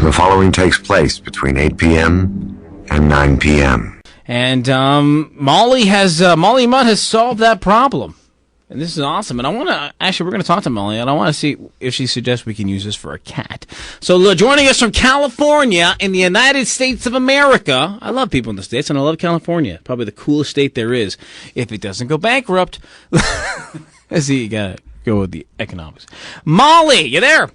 The following takes place between 8 p.m. and 9 p.m. And Molly Mudd has solved that problem. And this is awesome. And I want to, actually, we're going to talk to Molly, and I want to see if she suggests we can use this for a cat. So joining us from California in the United States of America. I love people in the States, and I love California. Probably the coolest state there is. If it doesn't go bankrupt. See, you got to go with the economics. Molly, you there?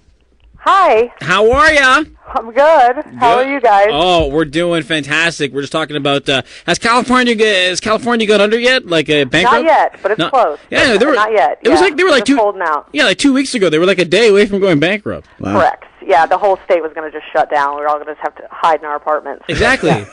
Hi. How are ya? I'm good. How are you guys? Oh, we're doing fantastic. We're just talking about has California gone under yet? Like a bankrupt? Not yet, but it's close. Yeah, not yet. It was like they were like holding out. Yeah, like 2 weeks ago, they were like a day away from going bankrupt. Wow. Correct. Yeah, the whole state was going to just shut down. We were all going to have to hide in our apartments. Exactly. Yeah.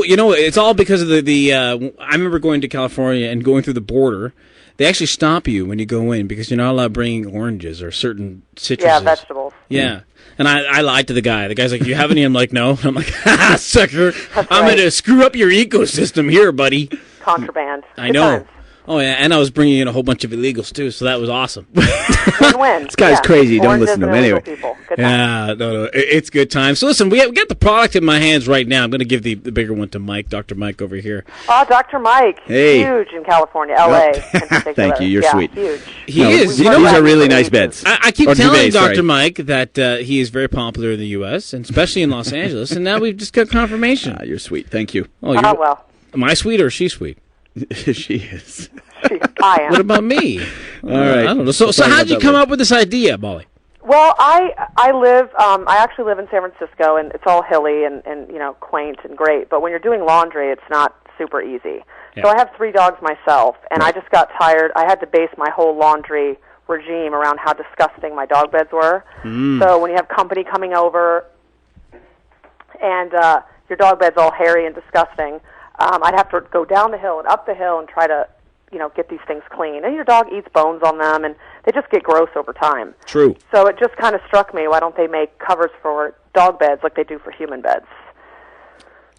You know, it's all because of the. I remember going to California and going through the border. They actually stop you when you go in because you're not allowed bringing oranges or certain citruses. Yeah, vegetables. Yeah. And I lied to the guy. The guy's like, "You have any?" I'm like, "No." I'm like, "Ha, sucker! I'm going to screw up your ecosystem here, buddy." Contraband. I know. Times. Oh, yeah, and I was bringing in a whole bunch of illegals, too, so that was awesome. Win-win. This guy's crazy. Don't listen to him anyway. Yeah, no, it's good time. So, listen, we got the product in my hands right now. I'm going to give the bigger one to Mike, Dr. Mike over here. Oh, Dr. Mike. Hey. Huge in California, L.A. in particular. Thank you. You're sweet. Huge. He is. You know, these are really nice beds. I keep telling Dr. Mike that he is very popular in the U.S., and especially in Los Angeles, and now we've just got confirmation. You're sweet. Thank you. Oh, well. Am I sweet or is she sweet? She is. I am. What about me? All right. I don't know. So how did you come up with this idea, Molly? Well, I actually live in San Francisco, and it's all hilly and quaint and great. But when you're doing laundry, it's not super easy. Yeah. So I have 3 dogs myself, and I just got tired. I had to base my whole laundry regime around how disgusting my dog beds were. So when you have company coming over, and your dog bed's all hairy and disgusting, I'd have to go down the hill and up the hill and try to, get these things clean. And your dog eats bones on them, and they just get gross over time. True. So it just kind of struck me, why don't they make covers for dog beds like they do for human beds?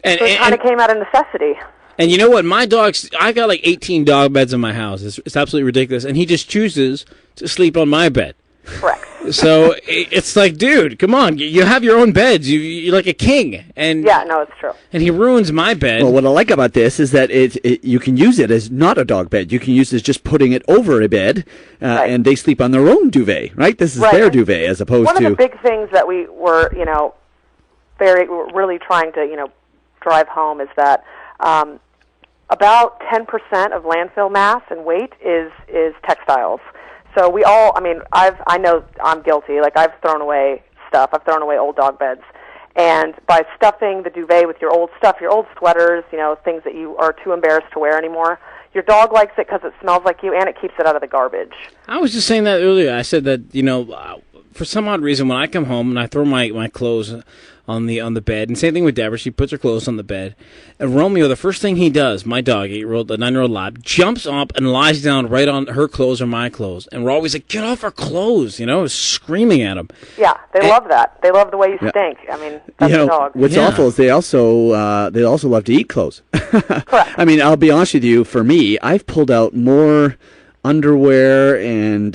So it kind of came out of necessity. And you know what? I've got like 18 dog beds in my house. It's absolutely ridiculous. And he just chooses to sleep on my bed. Correct. So it's like, dude, come on. You have your own beds. You're like a king. And yeah, no, it's true. And he ruins my bed. Well, what I like about this is that you can use it as not a dog bed. You can use it as just putting it over a bed, right. And they sleep on their own duvet, right? This is their duvet as opposed to... One of the big things that we were, really trying to, drive home is that about 10% of landfill mass and weight is textiles. So we all, I know I'm guilty. Like, I've thrown away stuff. I've thrown away old dog beds. And by stuffing the duvet with your old stuff, your old sweaters, things that you are too embarrassed to wear anymore, your dog likes it because it smells like you, and it keeps it out of the garbage. I was just saying that earlier. I said that, for some odd reason, when I come home and I throw my clothes on the bed, and same thing with Deborah, she puts her clothes on the bed, and Romeo, the first thing he does, my dog, a 9-year-old lab, jumps up and lies down right on her clothes or my clothes, and we're always like, get off our clothes, screaming at him. Yeah, they love that. They love the way you stink. That's a dog. What's awful is they also love to eat clothes. Correct. I'll be honest with you, for me, I've pulled out more underwear and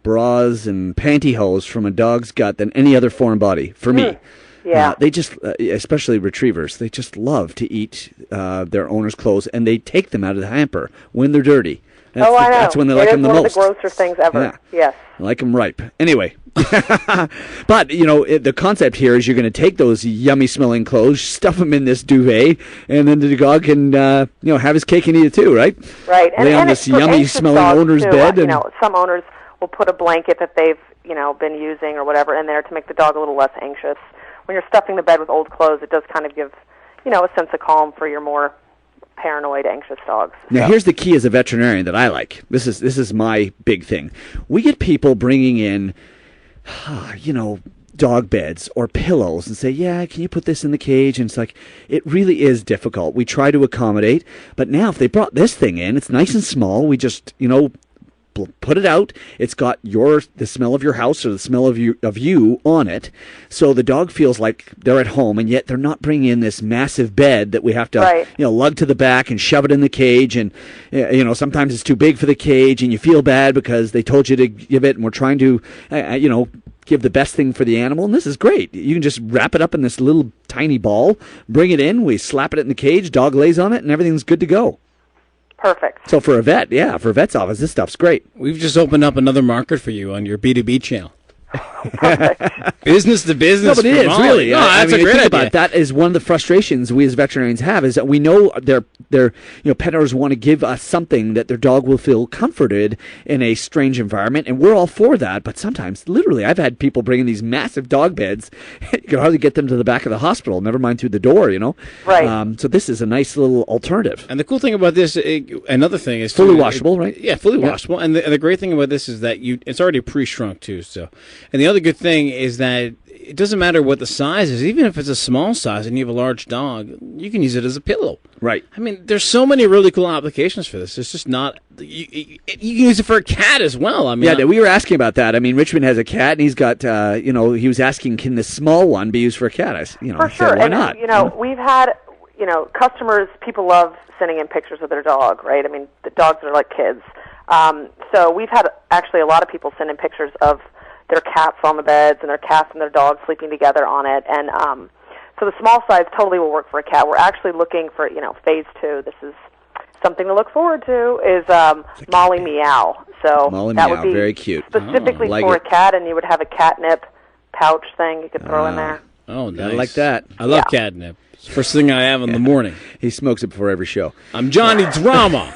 bras and pantyhose from a dog's gut than any other foreign body for me. Yeah. They just, especially retrievers, they just love to eat their owner's clothes, and they take them out of the hamper when they're dirty. I know. That's when they like them the most. It's one of the grosser things ever. Yeah. Yes. I like them ripe. Anyway. But, the concept here is you're going to take those yummy-smelling clothes, stuff them in this duvet, and then the dog can, have his cake and eat it too, right? Right. Lay on this yummy-smelling owner's bed. Some owners will put a blanket that they've, been using or whatever in there to make the dog a little less anxious. When you're stuffing the bed with old clothes, it does kind of give, a sense of calm for your more paranoid, anxious dogs. Now, here's the key as a veterinarian that I like. This is my big thing. We get people bringing in, dog beds or pillows and say, yeah, can you put this in the cage? And it's like, it really is difficult. We try to accommodate, but now if they brought this thing in, it's nice and small. We just, put it out. It's got the smell of your house or the smell of you on it. So the dog feels like they're at home, and yet they're not bringing in this massive bed that we have to, lug to the back and shove it in the cage. And, sometimes it's too big for the cage and you feel bad because they told you to give it, and we're trying to, give the best thing for the animal, and this is great. You can just wrap it up in this little tiny ball, bring it in, we slap it in the cage, dog lays on it, and everything's good to go. Perfect. So for a vet's office, this stuff's great. We've just opened up another market for you on your B2B channel. Business to business. No, but it is Molly. really. No, that's a great think idea. about it, that is one of the frustrations we as veterinarians have, is that we know their pet owners want to give us something that their dog will feel comforted in a strange environment, and we're all for that. But sometimes, literally, I've had people bring in these massive dog beds. You can hardly get them to the back of the hospital, never mind through the door. Right. So this is a nice little alternative. And the cool thing about this, another thing is Fully washable, right? Yeah, fully washable. And the great thing about this is that it's already pre-shrunk too. So, and the other good thing is that it doesn't matter what the size is. Even if it's a small size and you have a large dog, you can use it as a pillow. Right. I mean, there's so many really cool applications for this. It's just not. You can use it for a cat as well. I mean, we were asking about that. I mean, Richmond has a cat, and he's got. He was asking, can this small one be used for a cat? For sure. Said, why and, not? We've had, customers. People love sending in pictures of their dog, right? I mean, the dogs are like kids. So we've had actually a lot of people send in pictures of their cats on the beds and their cats and their dogs sleeping together on it. And so the small size totally will work for a cat. We're actually looking for, phase 2. This is something to look forward to, is Molly Meow. So Molly that Meow, would be very cute. specifically like for it. a cat, and you would have a catnip pouch thing you could throw in there. Oh, nice. I like that. I love catnip. It's the first thing I have in the morning. He smokes it before every show. I'm Johnny Drama.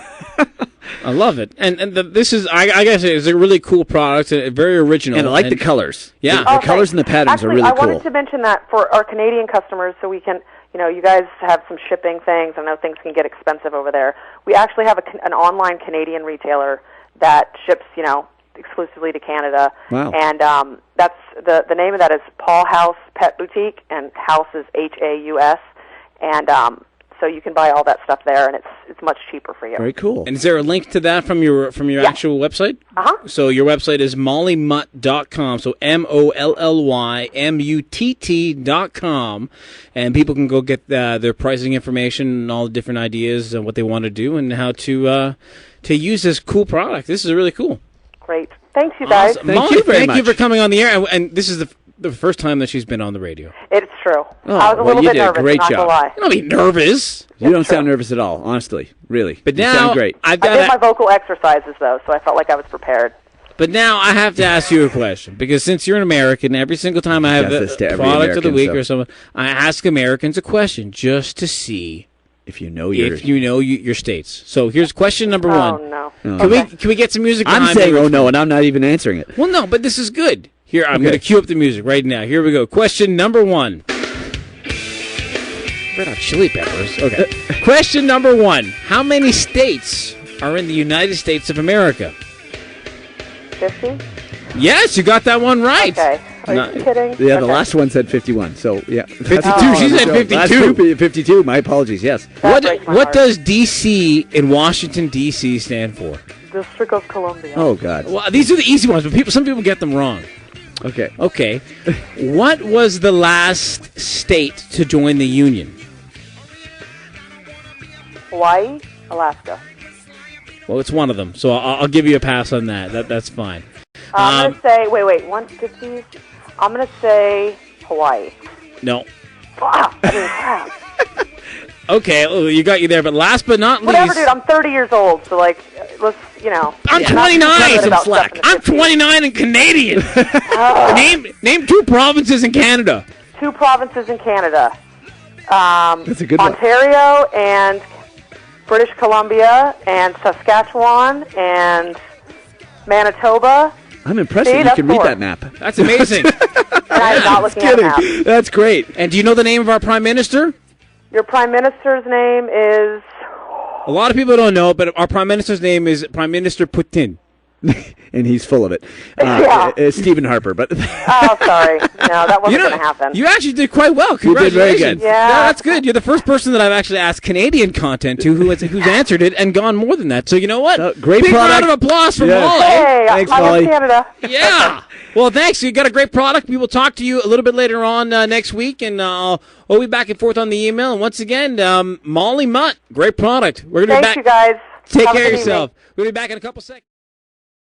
I love it, and this is I guess it's a really cool product, very original, And I like the colors. Yeah. the colors and the patterns Actually, are really I cool. wanted to mention that for our Canadian customers, so we can, you guys have some shipping things. I know things can get expensive over there. We actually have an online Canadian retailer that ships, exclusively to Canada. Wow. And that's the name of that is Paul House Pet Boutique, and House is Haus, and so you can buy all that stuff there, and it's much cheaper for you. Very cool. And is there a link to that from your actual website? Uh-huh. So your website is mollymutt.com. So MOLLYMUTT.com, and people can go get their pricing information and all the different ideas and what they want to do and how to use this cool product. This is really cool. Great. Thanks, you guys. Awesome. Thank Molly, you very thank you much. for coming on the air, and this is the first time that she's been on the radio. It's true. Oh, I was a well, little you bit did a nervous, great not job. gonna lie. You don't be nervous. You don't true. sound nervous at all, honestly. Really. But you now sound great. I've I did my got. vocal exercises, though, so I felt like I was prepared. But now I have to ask you a question, because since you're an American, every single time I have Does this to a every product of the American, week so- or something, I ask Americans a question just to see if you know your... if you know your states. So here's question number Oh, one. no. Can we get some music? I'm behind saying, me? oh no, and I'm not even answering it. Well, no, but this is good. Here, I'm Okay. going to cue up the music right now. Here we go. Question number one. Red Hot Chili Peppers. Okay. Question number one. How many states are in the United States of America? 50? Yes, you got that one right. Okay. Are No- you kidding? Yeah, the Okay. last one said 51, so yeah. 52. She said 52. 52, my apologies, yes. That breaks my What heart. does D.C. in Washington, D.C. stand for? District of Columbia. Oh, God. Well, these are the easy ones, but some people get them wrong. Okay. Okay. What was the last state to join the Union? Hawaii, Alaska. Well, it's one of them, so I'll give you a pass on that. That's fine. I'm going to say, wait, 150? I'm going to say Hawaii. No. Wow, I mean, crap. Okay, well, you got you there, but last but not Whatever, least, dude, I'm 30 years old, so, like, let's, I'm not 29. concerned about slack. stuff in the I'm 50s. 29 and Canadian. Name two provinces in Canada. 2 provinces in Canada. That's a good one. Ontario and British Columbia and Saskatchewan and Manitoba. I'm impressed See, that you that's can read 4. that map. That's amazing. And I'm not looking at a map. Kidding. That's great. And do you know the name of our prime minister? Your prime minister's name is... A lot of people don't know, but our prime minister's name is Prime Minister Putin. And he's full of it. Yeah. Stephen Harper, but... Oh, sorry. No, that wasn't going to happen. You actually did quite well. You did very Congratulations. good. Yeah. No, that's good. You're the first person that I've actually asked Canadian content to who's answered it and gone more than that. So you know what? Great Big product. round of applause for Yeah. Molly. Hey, Thanks, I'm Molly. in Canada. Yeah. Well, thanks. You got a great product. We will talk to you a little bit later on next week, and we'll be back and forth on the email. And once again, Molly Mutt, great product. We're gonna be Thanks, back. you guys. Take Have a care of good yourself. evening. We'll be back in a couple seconds.